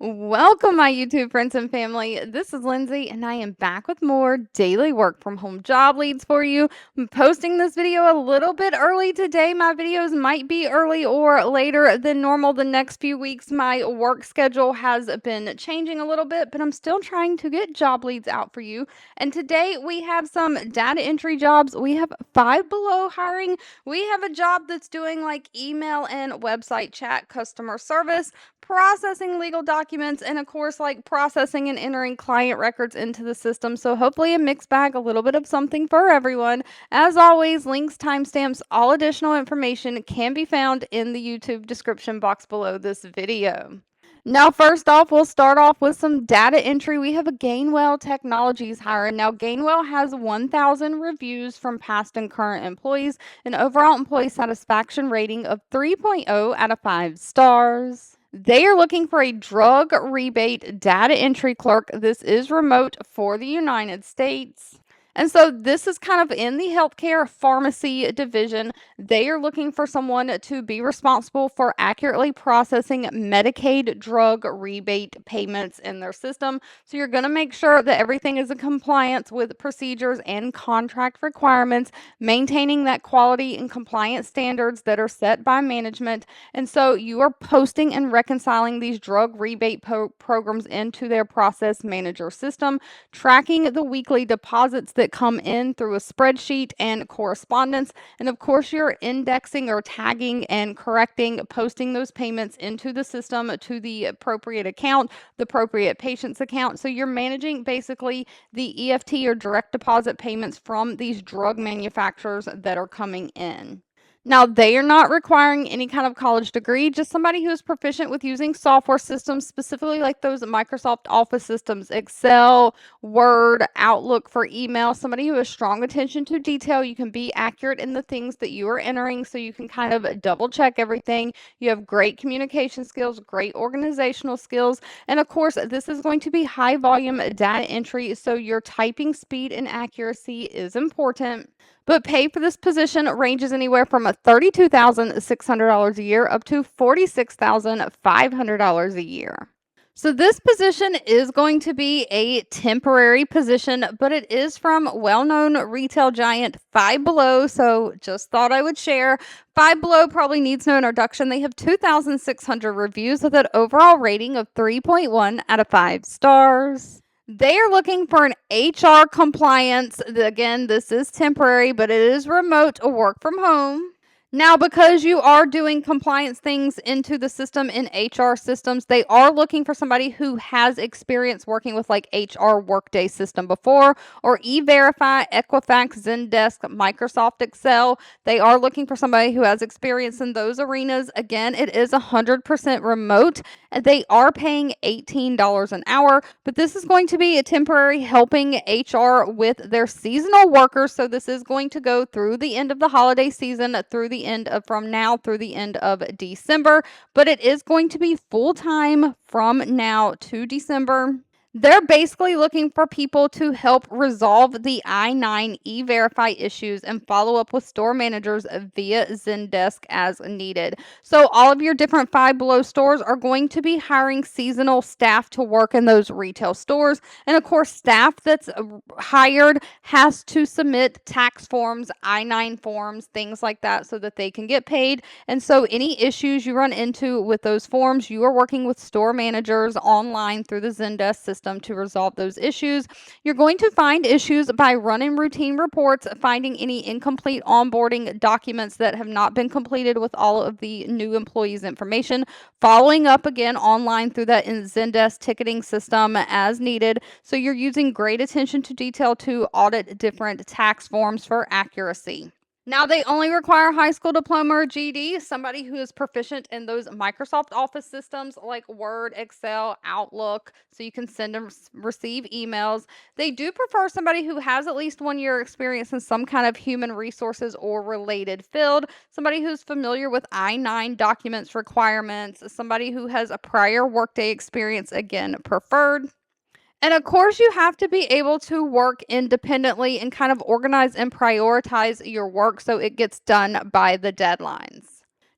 Welcome, my YouTube friends and family. This is Lindsay, and I am back with more daily work from home job leads for you. I'm posting this video a little bit early today. My videos might be early or later than normal the next few weeks. My work schedule has been changing a little bit, but I'm still trying to get job leads out for you. And today we have some data entry jobs. We have Five Below hiring. We have a job that's doing like email and website chat customer service, processing legal documents, and of course, like processing and entering client records into the system. So hopefully a mixed bag, a little bit of something for everyone. As always, links, timestamps, all additional information can be found in the YouTube description box below this video. Now, first off, we'll start off with some data entry. We have a Gainwell Technologies hire. Now, Gainwell has 1,000 reviews from past and current employees, an overall employee satisfaction rating of 3.0 out of 5 stars. They are looking for a drug rebate data entry clerk. This is remote for the United States. And so this is kind of in the healthcare pharmacy division. They are looking for someone to be responsible for accurately processing Medicaid drug rebate payments in their system. So you're going to make sure that everything is in compliance with procedures and contract requirements, maintaining that quality and compliance standards that are set by management. And so you are posting and reconciling these drug rebate programs into their process manager system, tracking the weekly deposits that come in through a spreadsheet and correspondence. And of course, you're indexing or tagging and correcting, posting those payments into the system to the appropriate account, the appropriate patient's account. So you're managing basically the EFT or direct deposit payments from these drug manufacturers that are coming in. Now, they are not requiring any kind of college degree, just somebody who is proficient with using software systems, specifically like those Microsoft Office systems, Excel, Word, Outlook for email, somebody who has strong attention to detail. You can be accurate in the things that you are entering, so you can kind of double check everything. You have great communication skills, great organizational skills, and of course, this is going to be high volume data entry, so your typing speed and accuracy is important. But pay for this position ranges anywhere from $32,600 a year up to $46,500 a year. So this position is going to be a temporary position, but it is from well-known retail giant Five Below. So just thought I would share. Five Below probably needs no introduction. They have 2,600 reviews with an overall rating of 3.1 out of 5 stars. They are looking for an HR compliance. Again, this is temporary, but it is remote or work from home. Now, because you are doing compliance things into the system in HR systems, they are looking for somebody who has experience working with like HR Workday system before, or E-Verify, Equifax, Zendesk, Microsoft Excel. They are looking for somebody who has experience in those arenas. Again, it is 100% remote. They are paying $18 an hour, but this is going to be a temporary helping HR with their seasonal workers. So this is going to go through the end of the holiday season, through the end of from now through the end of December, but it is going to be full time from now to December. They're basically looking for people to help resolve the I-9 E-Verify issues and follow up with store managers via Zendesk as needed. So all of your different Five Below stores are going to be hiring seasonal staff to work in those retail stores. And of course, staff that's hired has to submit tax forms, I-9 forms, things like that, so that they can get paid. And so any issues you run into with those forms, you are working with store managers online through the Zendesk system to resolve those issues. You're going to find issues by running routine reports, finding any incomplete onboarding documents that have not been completed with all of the new employees' information, following up again online through that Zendesk ticketing system as needed. So you're using great attention to detail to audit different tax forms for accuracy. Now, they only require high school diploma or GED, somebody who is proficient in those Microsoft Office systems like Word, Excel, Outlook, so you can send and receive emails. They do prefer somebody who has at least 1 year experience in some kind of human resources or related field, somebody who's familiar with I-9 documents requirements, somebody who has a prior Workday experience, again, preferred. And of course, you have to be able to work independently and kind of organize and prioritize your work so it gets done by the deadlines.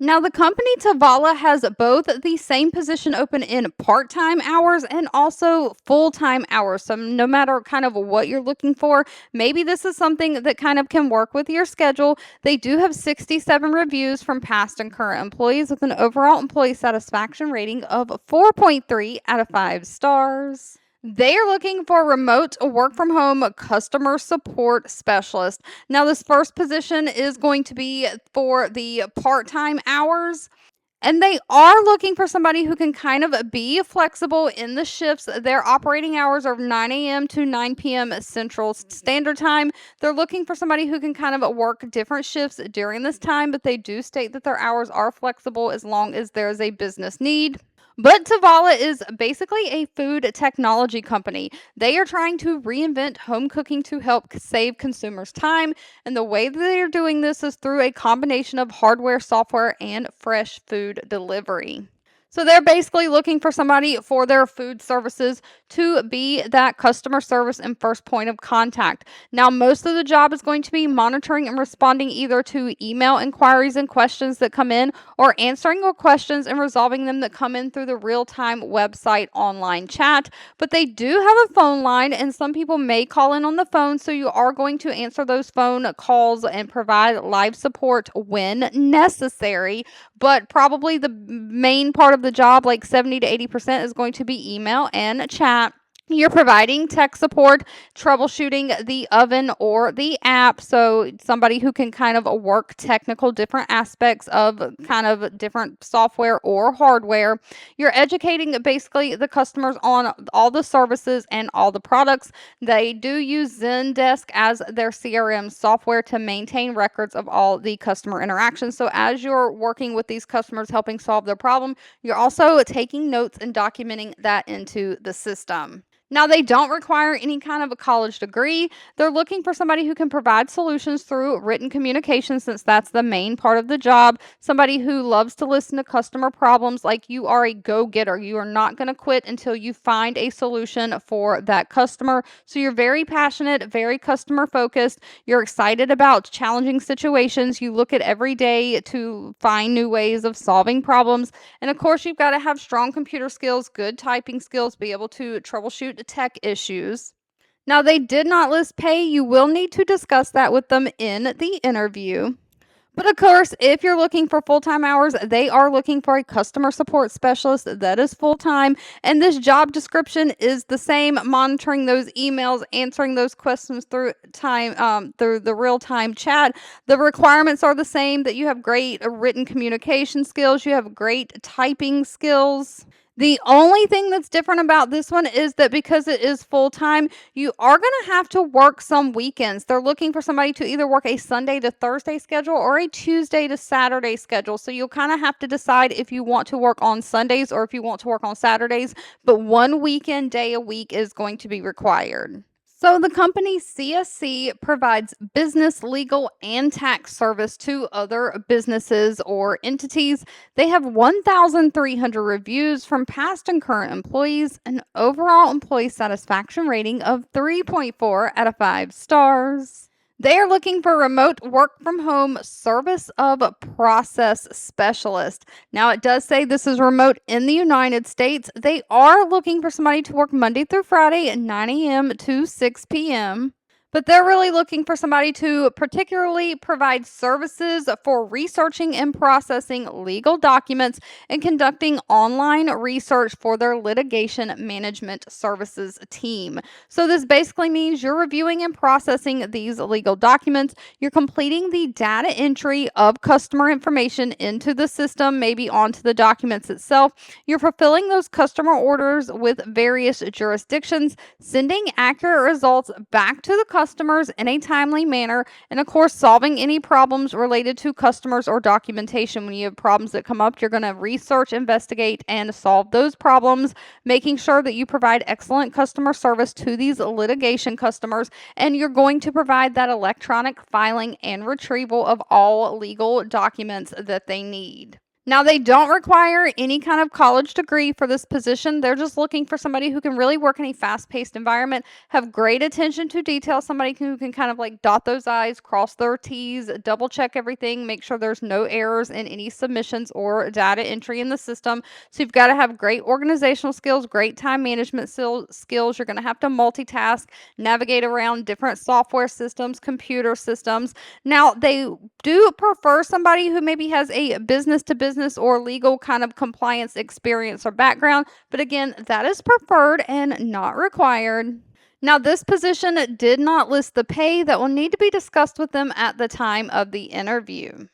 Now, the company Tovala has both the same position open in part time hours and also full time hours. So, no matter kind of what you're looking for, maybe this is something that kind of can work with your schedule. They do have 67 reviews from past and current employees with an overall employee satisfaction rating of 4.3 out of 5 stars. They are looking for remote work from home customer support specialist. Now, this first position is going to be for the part time hours. And they are looking for somebody who can kind of be flexible in the shifts. Their operating hours are 9 a.m. to 9 p.m. Central Standard Time. They're looking for somebody who can kind of work different shifts during this time, but they do state that their hours are flexible as long as there's a business need. But Tovala is basically a food technology company. They are trying to reinvent home cooking to help save consumers time. And the way that they are doing this is through a combination of hardware, software, and fresh food delivery. So they're basically looking for somebody for their food services to be that customer service and first point of contact. Now, most of the job is going to be monitoring and responding either to email inquiries and questions that come in or answering your questions and resolving them that come in through the real-time website online chat. But they do have a phone line, and some people may call in on the phone, so you are going to answer those phone calls and provide live support when necessary. But probably the main part of the job, like 70 to 80%, is going to be email and chat. You're providing tech support, troubleshooting the oven or the app. So, somebody who can kind of work technical different aspects of kind of different software or hardware. You're educating basically the customers on all the services and all the products. They do use Zendesk as their CRM software to maintain records of all the customer interactions. So, as you're working with these customers, helping solve their problem, you're also taking notes and documenting that into the system. Now, they don't require any kind of a college degree. They're looking for somebody who can provide solutions through written communication, since that's the main part of the job. Somebody who loves to listen to customer problems, like you are a go-getter. You are not going to quit until you find a solution for that customer. So you're very passionate, very customer focused. You're excited about challenging situations. You look at every day to find new ways of solving problems. And of course, you've got to have strong computer skills, good typing skills, be able to troubleshoot tech issues. Now, they did not list pay. You will need to discuss that with them in the interview. But of course, if you're looking for full-time hours, they are looking for a customer support specialist that is full-time. And this job description is the same, monitoring those emails, answering those questions through the real-time chat. The requirements are the same, that you have great written communication skills, you have great typing skills. The only thing that's different about this one is that because it is full time, you are going to have to work some weekends. They're looking for somebody to either work a Sunday to Thursday schedule or a Tuesday to Saturday schedule. So you'll kind of have to decide if you want to work on Sundays or if you want to work on Saturdays. But one weekend day a week is going to be required. So, the company CSC provides business, legal, and tax service to other businesses or entities. They have 1,300 reviews from past and current employees, an overall employee satisfaction rating of 3.4 out of 5 stars. They are looking for remote work from home service of process specialist. Now, it does say this is remote in the United States. They are looking for somebody to work Monday through Friday at 9 a.m. to 6 p.m. But they're really looking for somebody to particularly provide services for researching and processing legal documents and conducting online research for their litigation management services team. So this basically means you're reviewing and processing these legal documents. You're completing the data entry of customer information into the system, maybe onto the documents itself. You're fulfilling those customer orders with various jurisdictions, sending accurate results back to the customers in a timely manner, and of course, solving any problems related to customers or documentation. When you have problems that come up, you're going to research, investigate, and solve those problems, making sure that you provide excellent customer service to these litigation customers, and you're going to provide that electronic filing and retrieval of all legal documents that they need. Now, they don't require any kind of college degree for this position. They're just looking for somebody who can really work in a fast paced environment, have great attention to detail, somebody who can kind of like dot those I's, cross their T's, double check everything, make sure there's no errors in any submissions or data entry in the system. So, you've got to have great organizational skills, great time management skills. You're going to have to multitask, navigate around different software systems, computer systems. Now, they do prefer somebody who maybe has a business to business or legal kind of compliance experience or background, but again, that is preferred and not required. Now, this position did not list the pay that will need to be discussed with them at the time of the interview.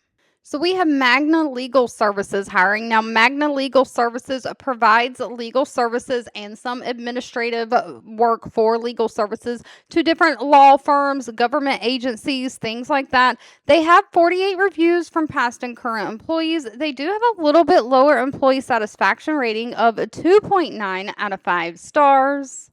So we have Magna Legal Services hiring. Now, Magna Legal Services provides legal services and some administrative work for legal services to different law firms, government agencies, things like that. They have 48 reviews from past and current employees. They do have a little bit lower employee satisfaction rating of 2.9 out of 5 stars.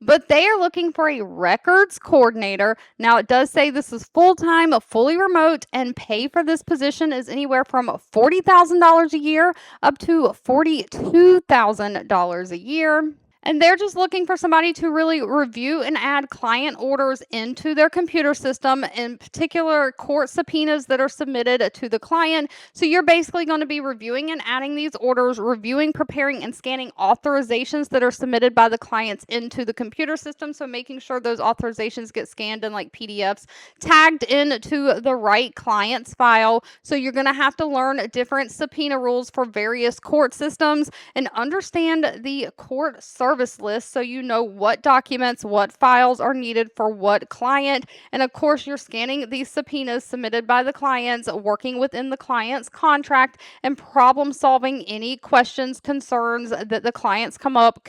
But they are looking for a records coordinator. Now, it does say this is full-time, fully remote, and pay for this position is anywhere from $40,000 a year up to $42,000 a year. And they're just looking for somebody to really review and add client orders into their computer system, in particular court subpoenas that are submitted to the client. So you're basically going to be reviewing and adding these orders, reviewing, preparing, and scanning authorizations that are submitted by the clients into the computer system. So making sure those authorizations get scanned in like PDFs, tagged into the right client's file. So you're going to have to learn different subpoena rules for various court systems and understand the court service list so you know what documents, what files are needed for what client. And of course, you're scanning these subpoenas submitted by the clients, working within the client's contract, and problem solving any questions, concerns that the clients come up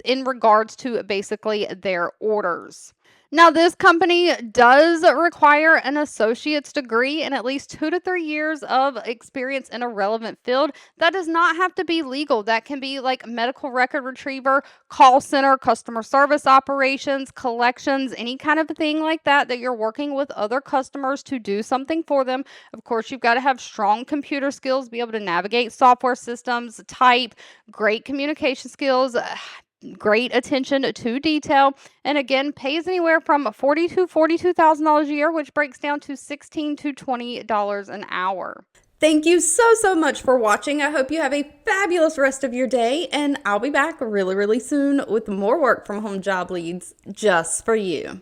in regards to basically their orders. Now, this company does require an associate's degree and at least 2 to 3 years of experience in a relevant field. That does not have to be legal. That can be like medical record retriever, call center, customer service operations, collections, any kind of thing like that that you're working with other customers to do something for them. Of course, you've got to have strong computer skills, be able to navigate software systems, type, great communication skills, great attention to detail, and again, pays anywhere from $42,000 a year, which breaks down to $16 to $20 an hour. Thank you so much for watching. I hope you have a fabulous rest of your day, and I'll be back really soon with more work from home job leads just for you.